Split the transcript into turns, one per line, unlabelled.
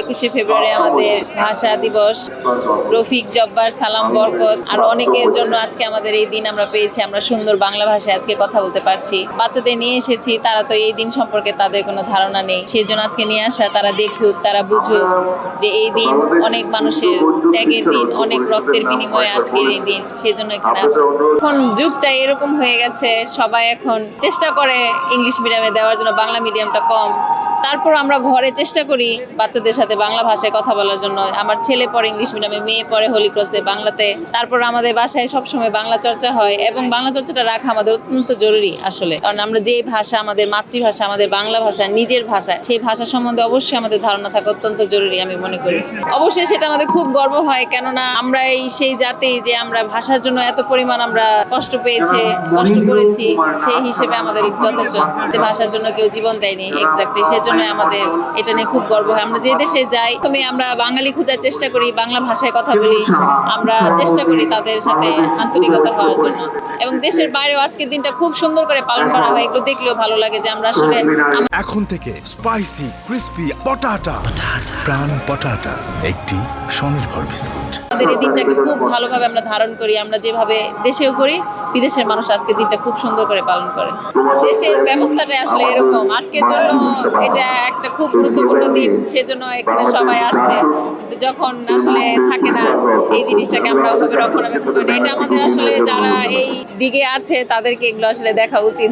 21শে ফেব্রুয়ারি আমাদের ভাষা দিবস। রফিক, জব্বার, সালাম, বরকত আর অনেকের জন্য আজকে আমাদের এই দিন আমরা পেয়েছি। আমরা সুন্দর বাংলা ভাষায় আজকে কথা বলতে পারছি। বাচ্চাদের নিয়ে এসেছি, তারা তো এই দিন সম্পর্কে তাদের কোনো ধারণা নেই, সেই জন্য আজকে নিয়ে আসা। তারা দেখুক, তারা বুঝুক যে এই দিন অনেক মানুষের ত্যাগের দিন, অনেক রক্তের বিনিময়ে আজকের এই দিন, সেই জন্য এখানে আসা। এখন যুগটা এরকম হয়ে গেছে, সবাই এখন চেষ্টা করে ইংলিশ মিডিয়ামে দেওয়ার জন্য, বাংলা মিডিয়ামটা কম। তারপর আমরা ঘরে চেষ্টা করি বাচ্চাদের সাথে বাংলা ভাষায় কথা বলার জন্য। আমার ছেলে পড়ে ইংলিশ মিডিয়ামে, মেয়ে পড়ে হোলি ক্রসে বাংলাতে। তারপর আমাদের বাসায় সবসময় বাংলা চর্চা হয় এবং বাংলা চর্চাটা রাখা আমাদের অত্যন্ত জরুরি আসলে। কারণ আমরা যে ভাষা, আমাদের মাতৃভাষা, আমাদের বাংলা ভাষা, নিজের ভাষা, সেই ভাষা সম্বন্ধে অবশ্যই আমাদের ধারণা থাকা অত্যন্ত জরুরি আমি মনে করি। অবশ্যই সেটা আমাদের খুব গর্ব হয়, কেননা আমরা সেই জাতি যে আমরা ভাষার জন্য এত পরিমাণ আমরা কষ্ট পেয়েছি, কষ্ট করেছি, সেই হিসেবে আমাদের যথেষ্ট। ভাষার জন্য কেউ জীবন দেয়নি, এক্স্যাক্টলি সেজন্য আমাদের এটা নিয়ে খুব গর্ব হয়। আমরা যে দেশে যাই, তুমি আমরা বাঙালি খোঁজার চেষ্টা করি, বাংলা ভাষায় কথা বলি, আমরা চেষ্টা করি তাদের সাথে আন্তরিকতা হওয়ার জন্য। এবং দেশের বাইরেও আজকের দিনটা খুব সুন্দর করে পালন করা হয়, এগুলো দেখলেও ভালো লাগে যে আমরা আসলে।
এখন থেকে স্পাইসি ক্রিস্পি পটাটা, প্রাণ পটাটা, একটি স্বনির্ভর বিস্কুট।
আমাদের এই দিনটাকে খুব ভালোভাবে আমরা ধারণ করি, আমরা যেভাবে দেশেও করি, বিদেশের মানুষ আজকে দিনটা খুব সুন্দর করে পালন করে। দেশের ব্যবস্থাটা আসলে এরকম, আজকের জন্য এটা একটা খুব গুরুত্বপূর্ণ দিন, সেজন্য এখানে সবাই আসছে। কিন্তু যখন আসলে থাকে না, এই জিনিসটাকে আমরা ওভাবে রক্ষণাবেক্ষণ করি না। এটা আমাদের আসলে যারা এই দিকে আছে তাদেরকে এগুলো আসলে দেখা উচিত।